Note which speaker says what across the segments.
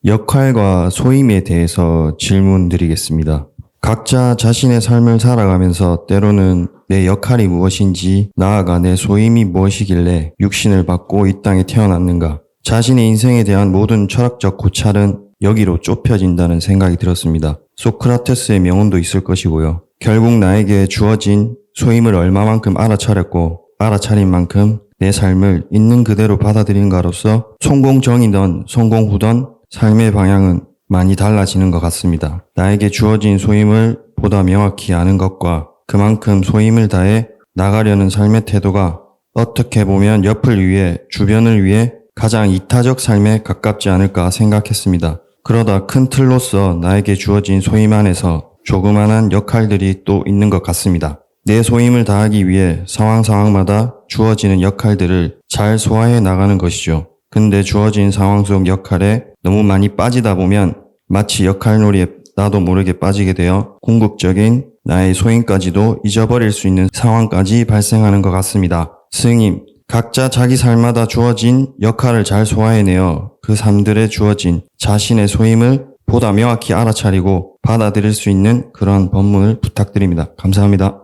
Speaker 1: 역할과 소임에 대해서 질문 드리겠습니다. 각자 자신의 삶을 살아가면서 때로는 내 역할이 무엇인지, 나아가 내 소임이 무엇이길래 육신을 받고 이 땅에 태어났는가, 자신의 인생에 대한 모든 철학적 고찰은 여기로 좁혀진다는 생각이 들었습니다. 소크라테스의 명언도 있을 것이고요. 결국 나에게 주어진 소임을 얼마만큼 알아차렸고 알아차린 만큼 내 삶을 있는 그대로 받아들인가로서 성공전이든 성공후든 삶의 방향은 많이 달라지는 것 같습니다. 나에게 주어진 소임을 보다 명확히 아는 것과 그만큼 소임을 다해 나가려는 삶의 태도가 어떻게 보면 옆을 위해, 주변을 위해 가장 이타적 삶에 가깝지 않을까 생각했습니다. 그러다 큰 틀로서 나에게 주어진 소임 안에서 조그만한 역할들이 또 있는 것 같습니다. 내 소임을 다하기 위해 상황마다 주어지는 역할들을 잘 소화해 나가는 것이죠. 근데 주어진 상황 속 역할에 너무 많이 빠지다 보면 마치 역할놀이에 나도 모르게 빠지게 되어 궁극적인 나의 소임까지도 잊어버릴 수 있는 상황까지 발생하는 것 같습니다. 스님, 각자 자기 삶마다 주어진 역할을 잘 소화해내어 그 삶들에 주어진 자신의 소임을 보다 명확히 알아차리고 받아들일 수 있는 그런 법문을 부탁드립니다. 감사합니다.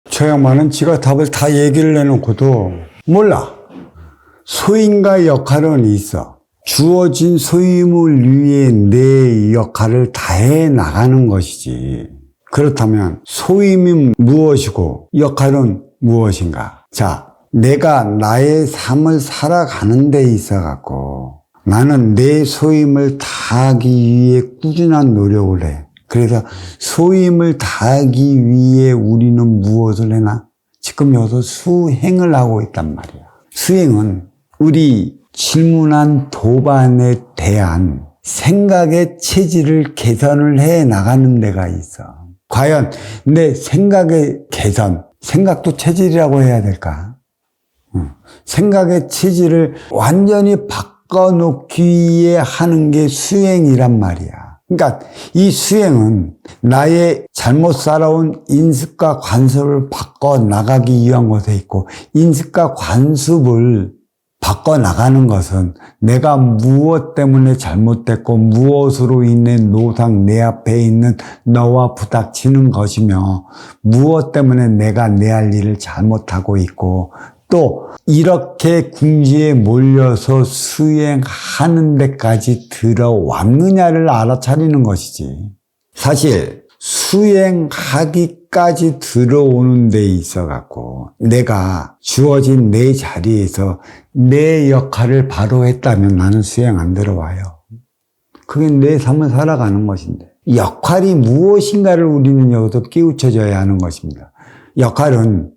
Speaker 2: 저 양반은 지가 답을 다 얘기를 해놓고도 몰라. 소임과 역할은 있어. 주어진 소임을 위해 내 역할을 다해 나가는 것이지. 그렇다면 소임이 무엇이고 역할은 무엇인가? 자, 내가 나의 삶을 살아가는 데 있어 갖고 나는 내 소임을 다하기 위해 꾸준한 노력을 해. 그래서 소임을 다하기 위해 우리는 무엇을 해나? 지금 여기서 수행을 하고 있단 말이야. 수행은 우리 질문한 도반에 대한 생각의 체질을 개선을 해 나가는 데가 있어. 과연 내 생각의 개선, 생각도 체질이라고 해야 될까? 생각의 체질을 완전히 바꿔놓기 위해 하는 게 수행이란 말이야. 그러니까 이 수행은 나의 잘못 살아온 인습과 관습을 바꿔나가기 위한 것에 있고, 인습과 관습을 바꿔나가는 것은 내가 무엇 때문에 잘못됐고 무엇으로 인해 노상 내 앞에 있는 너와 부닥치는 것이며, 무엇 때문에 내가 내 할 일을 잘못하고 있고, 또 이렇게 궁지에 몰려서 수행하는 데까지 들어왔느냐를 알아차리는 것이지. 사실 수행하기까지 들어오는 데 있어 갖고 내가 주어진 내 자리에서 내 역할을 바로 했다면 나는 수행 안 들어와요. 그게 내 삶을 살아가는 것인데, 역할이 무엇인가를 우리는 여기서 깨우쳐져야 하는 것입니다. 역할은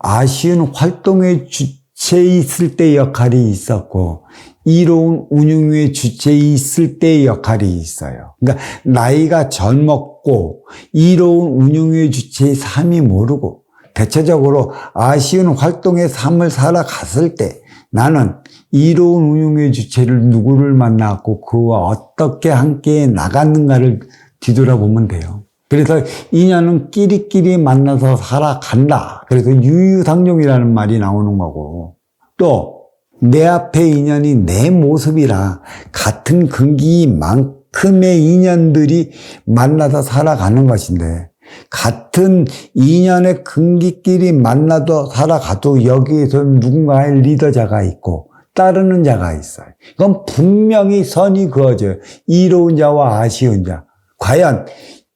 Speaker 2: 아쉬운 활동의 주체에 있을 때 역할이 있었고, 이로운 운용의 주체에 있을 때의 역할이 있어요. 그러니까 나이가 젊었고 이로운 운용의 주체의 삶이 모르고 대체적으로 아쉬운 활동의 삶을 살아갔을 때 나는 이로운 운용의 주체를 누구를 만났고 그와 어떻게 함께 나갔는가를 뒤돌아보면 돼요. 그래서 인연은 끼리끼리 만나서 살아간다. 그래서 유유상종이라는 말이 나오는 거고, 또 내 앞에 인연이 내 모습이라 같은 근기만큼의 인연들이 만나서 살아가는 것인데, 같은 인연의 근기끼리 만나도 살아가도 여기에서 누군가의 리더자가 있고 따르는 자가 있어요. 이건 분명히 선이 그어져요. 이로운 자와 아쉬운 자. 과연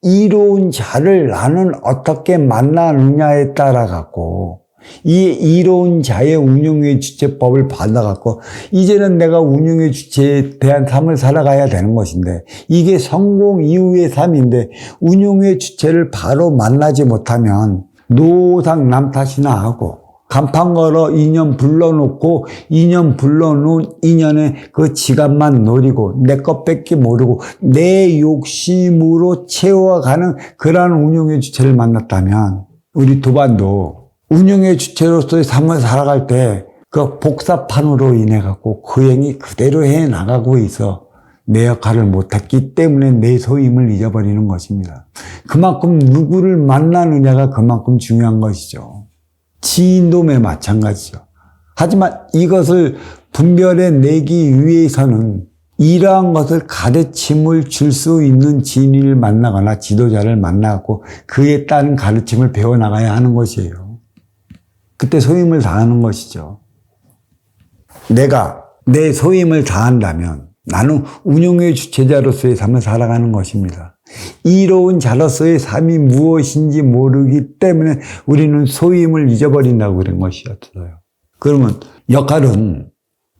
Speaker 2: 이로운 자를 나는 어떻게 만나느냐에 따라 갖고 이 이로운 자의 운용의 주체법을 받아갖고 이제는 내가 운용의 주체에 대한 삶을 살아가야 되는 것인데, 이게 성공 이후의 삶인데 운용의 주체를 바로 만나지 못하면 노상 남 탓이나 하고, 간판 걸어 인연 불러놓고 인연 불러놓은 인연의 그 지갑만 노리고 내 것 뺏기 모르고 내 욕심으로 채워가는 그러한 운용의 주체를 만났다면, 우리 도반도 운용의 주체로서의 삶을 살아갈 때 그 복사판으로 인해 갖고 그 행위 그대로 해 나가고 있어 내 역할을 못했기 때문에 내 소임을 잊어버리는 것입니다. 그만큼 누구를 만나느냐가 그만큼 중요한 것이죠. 지인도매 마찬가지죠. 하지만 이것을 분별해 내기 위해서는 이러한 것을 가르침을 줄 수 있는 진리를 만나거나 지도자를 만나고 그에 따른 가르침을 배워나가야 하는 것이에요. 그때 소임을 다하는 것이죠. 내가 내 소임을 다한다면 나는 운용의 주체자로서의 삶을 살아가는 것입니다. 이로운 자로서의 삶이 무엇인지 모르기 때문에 우리는 소임을 잊어버린다고 그런 것이었어요. 그러면 역할은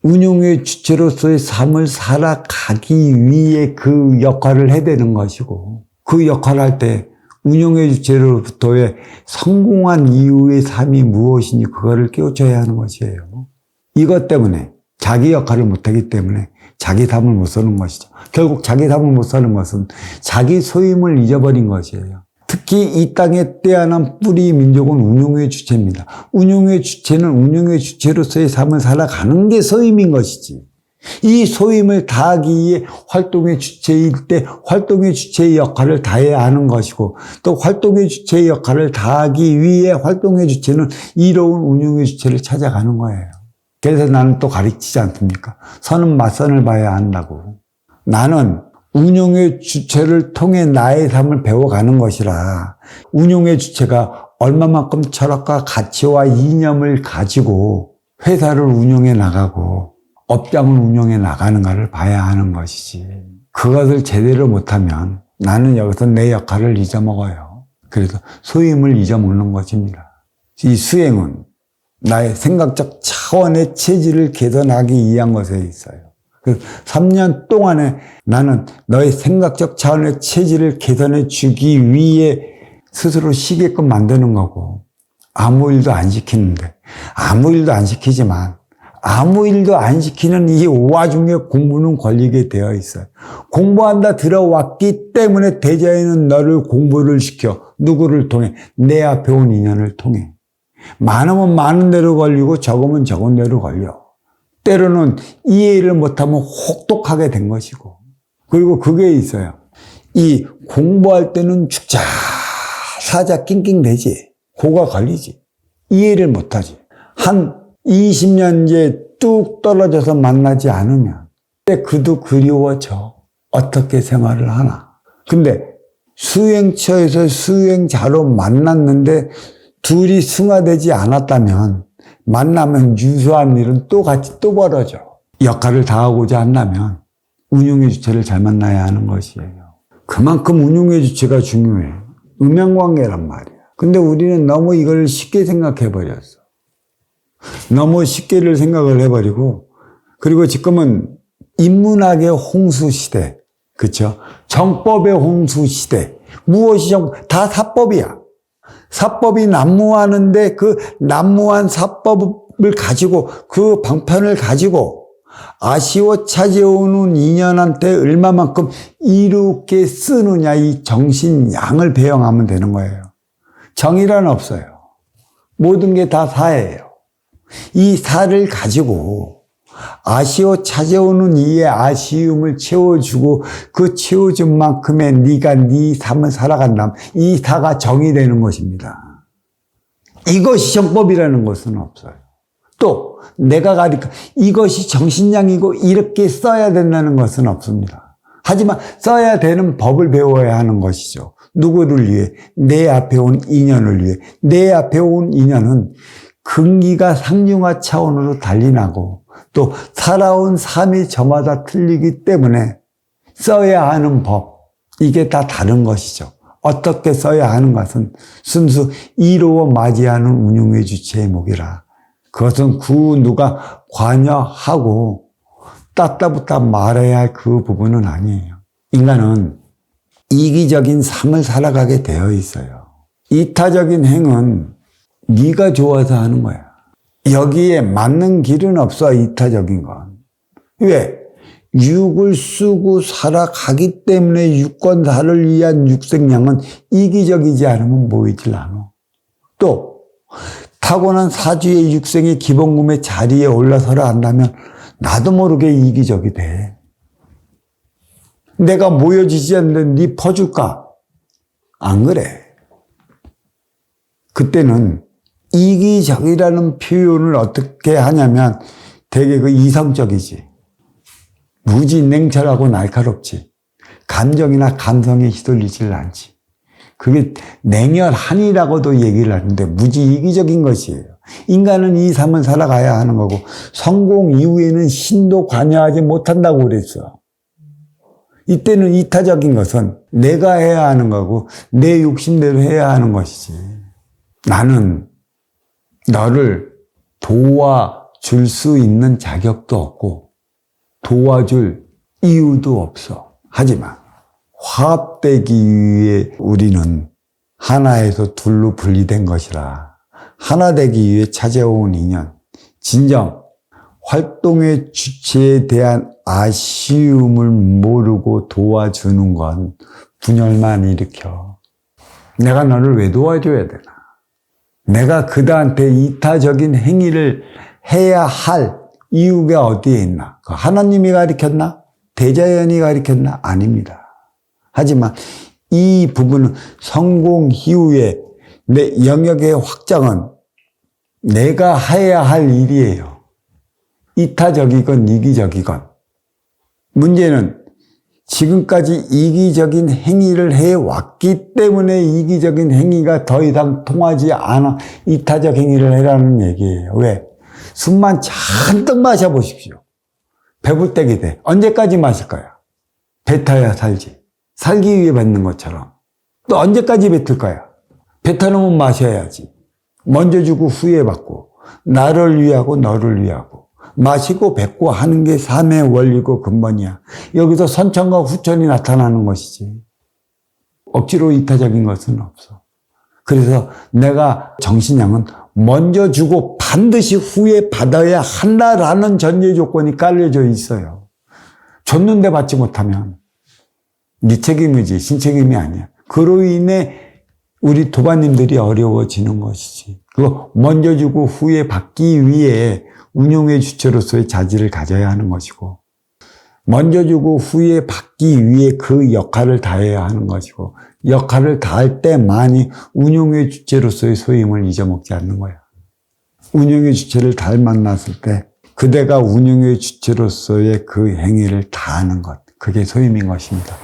Speaker 2: 운용의 주체로서의 삶을 살아가기 위해 그 역할을 해야 되는 것이고, 그 역할을 할 때 운용의 주체로부터의 성공한 이후의 삶이 무엇인지 그거를 깨우쳐야 하는 것이에요. 이것 때문에 자기 역할을 못하기 때문에 자기 삶을 못 사는 것이죠. 결국 자기 삶을 못 사는 것은 자기 소임을 잊어버린 것이에요. 특히 이 땅에 떼어난 뿌리 민족은 운용의 주체입니다. 운용의 주체는 운용의 주체로서의 삶을 살아가는 게 소임인 것이지. 이 소임을 다하기 위해 활동의 주체일 때 활동의 주체의 역할을 다해야 하는 것이고, 또 활동의 주체의 역할을 다하기 위해 활동의 주체는 이로운 운용의 주체를 찾아가는 거예요. 그래서 나는 또 가르치지 않습니까? 선은 맞선을 봐야 한다고. 나는 운용의 주체를 통해 나의 삶을 배워가는 것이라, 운용의 주체가 얼마만큼 철학과 가치와 이념을 가지고 회사를 운영해 나가고 업장을 운영해 나가는가를 봐야 하는 것이지. 그것을 제대로 못하면 나는 여기서 내 역할을 잊어먹어요. 그래서 소임을 잊어먹는 것입니다. 이 수행은 나의 생각적 차원의 체질을 개선하기 위한 것에 있어요. 3년 동안에 나는 너의 생각적 차원의 체질을 개선해 주기 위해 스스로 쉬게끔 만드는 거고, 아무 일도 안 시키는데, 아무 일도 안 시키지만 아무 일도 안 시키는 이 와중에 공부는 걸리게 되어 있어요. 공부한다 들어왔기 때문에 대자에는 너를 공부를 시켜. 누구를 통해? 내 앞에 온 인연을 통해. 많으면 많은 대로 걸리고 적으면 적은 대로 걸려. 때로는 이해를 못하면 혹독하게 된 것이고. 그리고 그게 있어요. 이 공부할 때는 죽자 사자 낑낑대지. 고가 걸리지. 이해를 못하지. 한 20년째 뚝 떨어져서 만나지 않으면 그도 그리워져. 어떻게 생활을 하나. 근데 수행처에서 수행자로 만났는데 둘이 승화되지 않았다면 만나면 유수한 일은 또 같이 또 벌어져. 역할을 다하고자 한다면 운용의 주체를 잘 만나야 하는 것이에요. 그만큼 운용의 주체가 중요해. 음양관계란 말이야. 근데 우리는 너무 이걸 쉽게 생각해버렸어. 너무 쉽게를 생각을 해버리고, 그리고 지금은 인문학의 홍수 시대, 그쵸? 정법의 홍수 시대. 무엇이 다 사법이야. 사법이 난무하는데 그 난무한 사법을 가지고, 그 방편을 가지고 아쉬워 찾아오는 인연한테 얼마만큼 이롭게 쓰느냐, 이 정신양을 배영하면 되는 거예요. 정의란 없어요. 모든 게 다 사예요. 이 사를 가지고 아쉬워 찾아오는 이의 아쉬움을 채워주고, 그 채워준 만큼의 네가 네 삶을 살아간다면 이 사가 정이 되는 것입니다. 이것이 정법이라는 것은 없어요. 또 내가 가르쳐 이것이 정신량이고 이렇게 써야 된다는 것은 없습니다. 하지만 써야 되는 법을 배워야 하는 것이죠. 누구를 위해? 내 앞에 온 인연을 위해. 내 앞에 온 인연은 근기가 상중하 차원으로 달리나고, 또 살아온 삶이 저마다 틀리기 때문에 써야 하는 법, 이게 다 다른 것이죠. 어떻게 써야 하는 것은 순수 이로워 맞이하는 운용의 주체의 목이라. 그것은 그 누가 관여하고 따따붙다 말해야 할 그 부분은 아니에요. 인간은 이기적인 삶을 살아가게 되어 있어요. 이타적인 행은 네가 좋아서 하는 거야. 여기에 맞는 길은 없어, 이타적인 건. 왜? 육을 쓰고 살아가기 때문에 육건사를 위한 육생량은 이기적이지 않으면 모이질 않아. 또 타고난 사주의 육생의 기본금의 자리에 올라서라 한다면 나도 모르게 이기적이 돼. 내가 모여지지 않는데 네 퍼줄까? 안 그래. 그때는 이기적이라는 표현을 어떻게 하냐면 되게 그 이성적이지. 무지 냉철하고 날카롭지. 감정이나 감성에 휘둘리질 않지. 그게 냉혈한이라고도 얘기를 하는데 무지 이기적인 것이에요. 인간은 이 삶을 살아가야 하는 거고 성공 이후에는 신도 관여하지 못한다고 그랬어. 이때는 이타적인 것은 내가 해야 하는 거고 내 욕심대로 해야 하는 것이지. 나는 너를 도와줄 수 있는 자격도 없고 도와줄 이유도 없어. 하지만 화합되기 위해 우리는 하나에서 둘로 분리된 것이라 하나 되기 위해 찾아온 인연, 진정 활동의 주체에 대한 아쉬움을 모르고 도와주는 건 분열만 일으켜. 내가 너를 왜 도와줘야 되나? 내가 그다한테 이타적인 행위를 해야 할 이유가 어디에 있나? 그 하나님이 가르쳤나? 대자연이 가르쳤나? 아닙니다. 하지만 이 부분은 성공 이후에 내 영역의 확장은 내가 해야 할 일이에요. 이타적이건 이기적이건. 문제는 지금까지 이기적인 행위를 해왔기 때문에 이기적인 행위가 더 이상 통하지 않아 이타적 행위를 해라는 얘기예요. 왜? 술만 잔뜩 마셔보십시오. 배불 때게 돼. 언제까지 마실 거야? 뱉어야 살지. 살기 위해 뱉는 것처럼. 또 언제까지 뱉을 거야? 뱉어놓으면 마셔야지. 먼저 주고 후에 받고 나를 위하고 너를 위하고 마시고 뱉고 하는 게 삶의 원리고 근본이야. 여기서 선천과 후천이 나타나는 것이지. 억지로 이타적인 것은 없어. 그래서 내가 정신양은 먼저 주고 반드시 후에 받아야 한다라는 전제 조건이 깔려져 있어요. 줬는데 받지 못하면 네 책임이지 신책임이 아니야. 그로 인해 우리 도반님들이 어려워지는 것이지. 그거 먼저 주고 후에 받기 위해 운용의 주체로서의 자질을 가져야 하는 것이고 먼저 주고 후에 받기 위해 그 역할을 다해야 하는 것이고 역할을 다할 때만이 운용의 주체로서의 소임을 잊어먹지 않는 거야. 운용의 주체를 잘 만났을 때 그대가 운용의 주체로서의 그 행위를 다하는 것, 그게 소임인 것입니다.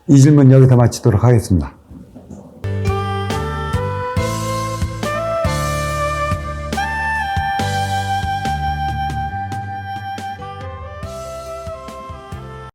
Speaker 2: 이 질문 여기서 마치도록 하겠습니다.